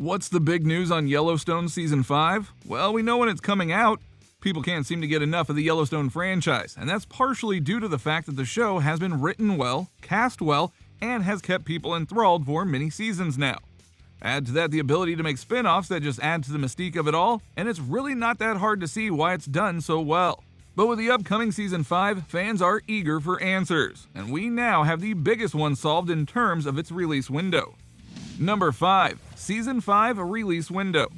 What's the big news on Yellowstone Season 5? Well, we know when it's coming out. People can't seem to get enough of the Yellowstone franchise, and that's partially due to the fact that the show has been written well, cast well, and has kept people enthralled for many seasons now. Add to that the ability to make spin-offs that just add to the mystique of it all, and it's really not that hard to see why it's done so well. But with the upcoming Season 5, fans are eager for answers, and we now have the biggest one solved in terms of its release window. Number 5. Season 5 Release Window.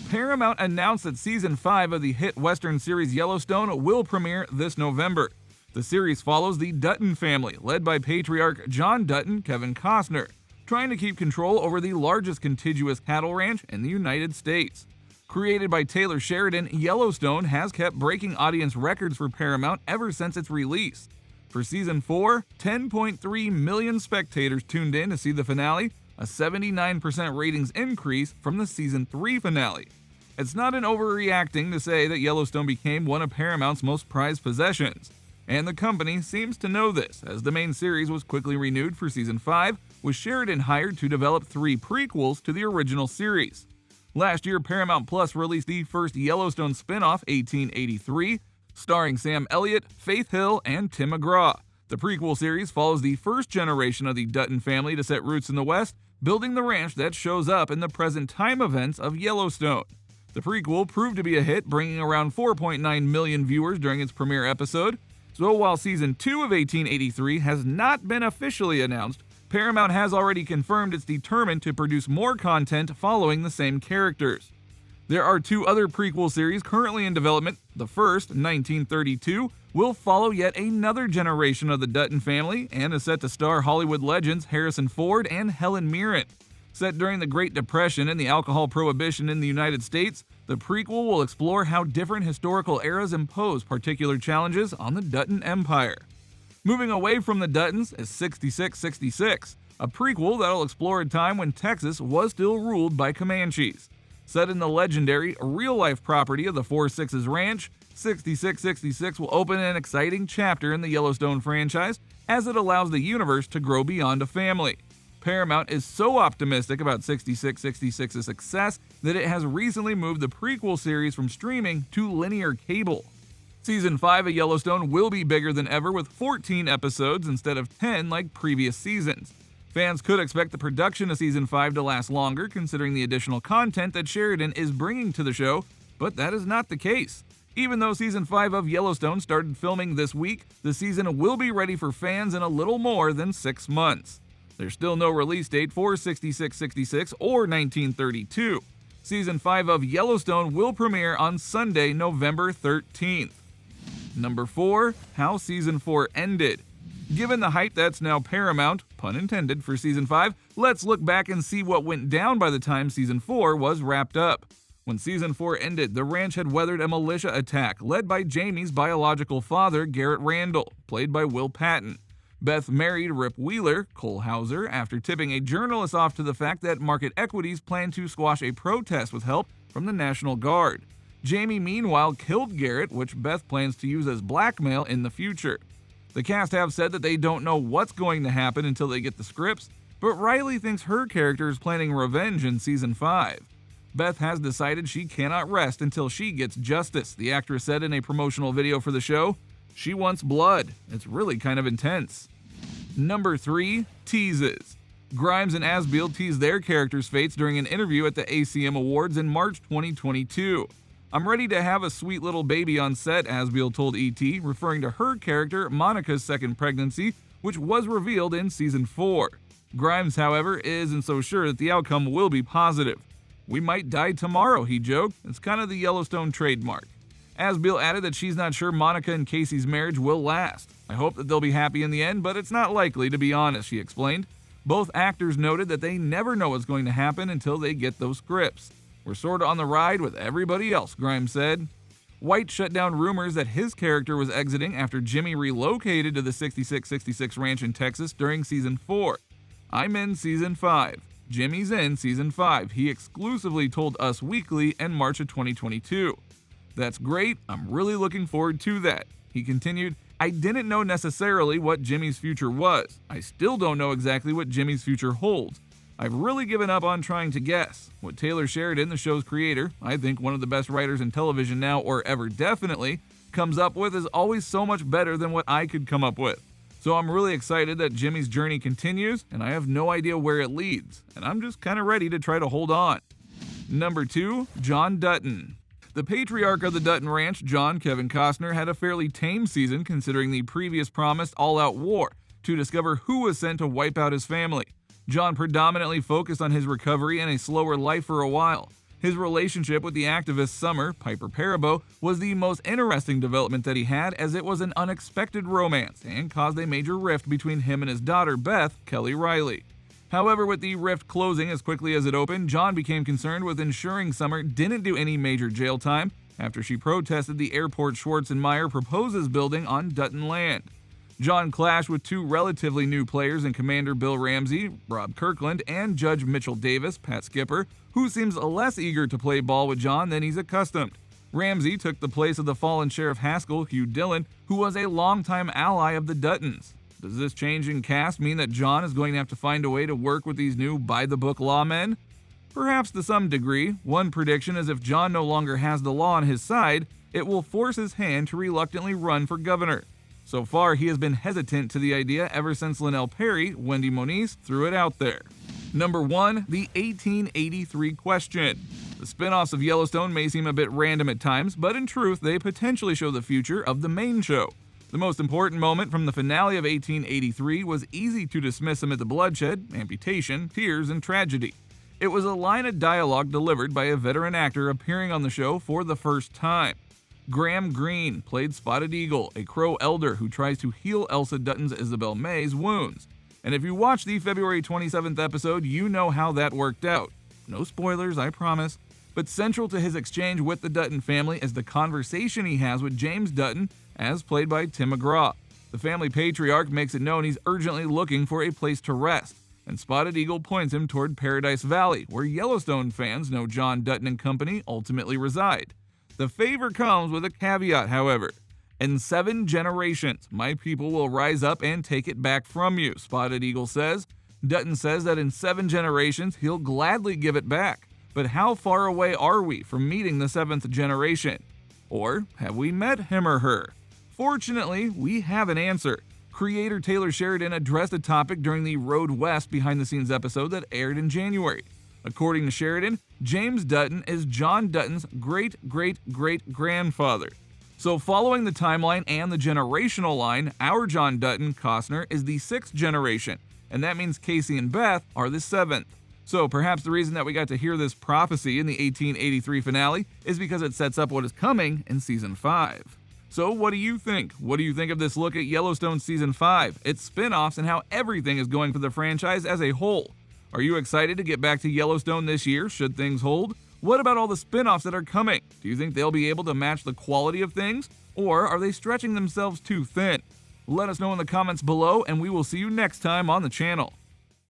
Paramount announced that Season 5 of the hit Western series Yellowstone will premiere this November. The series follows the Dutton family, led by patriarch John Dutton, Kevin Costner, trying to keep control over the largest contiguous cattle ranch in the United States. Created by Taylor Sheridan, Yellowstone has kept breaking audience records for Paramount ever since its release. For Season 4, 10.3 million spectators tuned in to see the finale, a 79% ratings increase from the Season 3 finale. It's not an overreacting to say that Yellowstone became one of Paramount's most prized possessions, and the company seems to know this, as the main series was quickly renewed for Season 5, with Sheridan hired to develop 3 prequels to the original series. Last year, Paramount Plus released the first Yellowstone spin-off, 1883, starring Sam Elliott, Faith Hill, and Tim McGraw. The prequel series follows the first generation of the Dutton family to set roots in the West, building the ranch that shows up in the present time events of Yellowstone. The prequel proved to be a hit, bringing around 4.9 million viewers during its premiere episode. So while Season 2 of 1883 has not been officially announced, Paramount has already confirmed it's determined to produce more content following the same characters. There are 2 other prequel series currently in development. The first, 1932, will follow yet another generation of the Dutton family and is set to star Hollywood legends Harrison Ford and Helen Mirren. Set during the Great Depression and the alcohol prohibition in the United States, the prequel will explore how different historical eras impose particular challenges on the Dutton Empire. Moving away from the Duttons is 6666, a prequel that'll explore a time when Texas was still ruled by Comanches. Set in the legendary, real-life property of the Four Sixes Ranch, 6666 will open an exciting chapter in the Yellowstone franchise as it allows the universe to grow beyond a family. Paramount is so optimistic about 6666's success that it has recently moved the prequel series from streaming to linear cable. Season 5 of Yellowstone will be bigger than ever with 14 episodes instead of 10 like previous seasons. Fans could expect the production of Season 5 to last longer considering the additional content that Sheridan is bringing to the show, but that is not the case. Even though Season 5 of Yellowstone started filming this week, the season will be ready for fans in a little more than 6 months. There's still no release date for 6666 or 1932. Season 5 of Yellowstone will premiere on Sunday, November 13th. Number 4. How Season 4 Ended. Given the hype that's now Paramount, pun intended, for Season 5, let's look back and see what went down by the time Season 4 was wrapped up. When Season 4 ended, the ranch had weathered a militia attack led by Jamie's biological father, Garrett Randall, played by Will Patton. Beth married Rip Wheeler, Cole Hauser, after tipping a journalist off to the fact that Market Equities planned to squash a protest with help from the National Guard. Jamie, meanwhile, killed Garrett, which Beth plans to use as blackmail in the future. The cast have said that they don't know what's going to happen until they get the scripts, but Riley thinks her character is planning revenge in Season 5. Beth has decided she cannot rest until she gets justice, the actress said in a promotional video for the show. She wants blood. It's really kind of intense. Number 3. Teases. Grimes and Asbiel teased their characters' fates during an interview at the ACM Awards in March 2022. "I'm ready to have a sweet little baby on set," Asbiel told ET, referring to her character Monica's second pregnancy, which was revealed in Season 4. Grimes, however, isn't so sure that the outcome will be positive. "We might die tomorrow," he joked. It's kind of the Yellowstone trademark. Asbiel added that she's not sure Monica and Casey's marriage will last. "I hope that they'll be happy in the end, but it's not likely, to be honest," she explained. Both actors noted that they never know what's going to happen until they get those scripts. "We're sort of on the ride with everybody else," Grimes said. White shut down rumors that his character was exiting after Jimmy relocated to the 6666 ranch in Texas during Season 4. "I'm in Season 5. Jimmy's in Season 5, he exclusively told Us Weekly in March of 2022. "That's great, I'm really looking forward to that." He continued, "I didn't know necessarily what Jimmy's future was. I still don't know exactly what Jimmy's future holds. I've really given up on trying to guess. What Taylor Sheridan, the show's creator, I think one of the best writers in television now or ever definitely, comes up with is always so much better than what I could come up with. So I'm really excited that Jimmy's journey continues, and I have no idea where it leads, and I'm just kind of ready to try to hold on. Number 2, John Dutton. The patriarch of the Dutton Ranch, John Kevin Costner, had a fairly tame season considering the previous promised all-out war to discover who was sent to wipe out his family. John predominantly focused on his recovery and a slower life for a while. His relationship with the activist Summer, Piper Perabo, was the most interesting development that he had, as it was an unexpected romance and caused a major rift between him and his daughter Beth, Kelly Riley. However, with the rift closing as quickly as it opened, John became concerned with ensuring Summer didn't do any major jail time after she protested the airport Schwarzenmeyer proposes building on Dutton land. John clashed with 2 relatively new players in Commander Bill Ramsey, Rob Kirkland, and Judge Mitchell Davis, Pat Skipper, who seems less eager to play ball with John than he's accustomed. Ramsey took the place of the fallen Sheriff Haskell, Hugh Dillon, who was a longtime ally of the Duttons. Does this change in cast mean that John is going to have to find a way to work with these new by-the-book lawmen? Perhaps to some degree. One prediction is if John no longer has the law on his side, it will force his hand to reluctantly run for governor. So far, he has been hesitant to the idea ever since Linnell Perry, Wendy Moniz, threw it out there. Number 1, the 1883 question. The spin-offs of Yellowstone may seem a bit random at times, but in truth, they potentially show the future of the main show. The most important moment from the finale of 1883 was easy to dismiss amid the bloodshed, amputation, tears, and tragedy. It was a line of dialogue delivered by a veteran actor appearing on the show for the first time. Graham Greene played Spotted Eagle, a Crow elder who tries to heal Elsa Dutton's Isabel May's wounds. And if you watched the February 27th episode, you know how that worked out. No spoilers, I promise. But central to his exchange with the Dutton family is the conversation he has with James Dutton, as played by Tim McGraw. The family patriarch makes it known he's urgently looking for a place to rest, and Spotted Eagle points him toward Paradise Valley, where Yellowstone fans know John Dutton and company ultimately reside. The favor comes with a caveat, however. In 7 generations, my people will rise up and take it back from you, Spotted Eagle says. Dutton says that in 7 generations, he'll gladly give it back. But how far away are we from meeting the 7th generation? Or have we met him or her? Fortunately, we have an answer. Creator Taylor Sheridan addressed the topic during the Road West behind-the-scenes episode that aired in January. According to Sheridan, James Dutton is John Dutton's great-great-great-grandfather. So following the timeline and the generational line, our John Dutton, Costner, is the 6th generation, and that means Casey and Beth are the 7th. So perhaps the reason that we got to hear this prophecy in the 1883 finale is because it sets up what is coming in Season 5. So what do you think? What do you think of this look at Yellowstone Season 5, its spin-offs, and how everything is going for the franchise as a whole? Are you excited to get back to Yellowstone this year, should things hold? What about all the spin-offs that are coming? Do you think they'll be able to match the quality of things? Or are they stretching themselves too thin? Let us know in the comments below, and we will see you next time on the channel.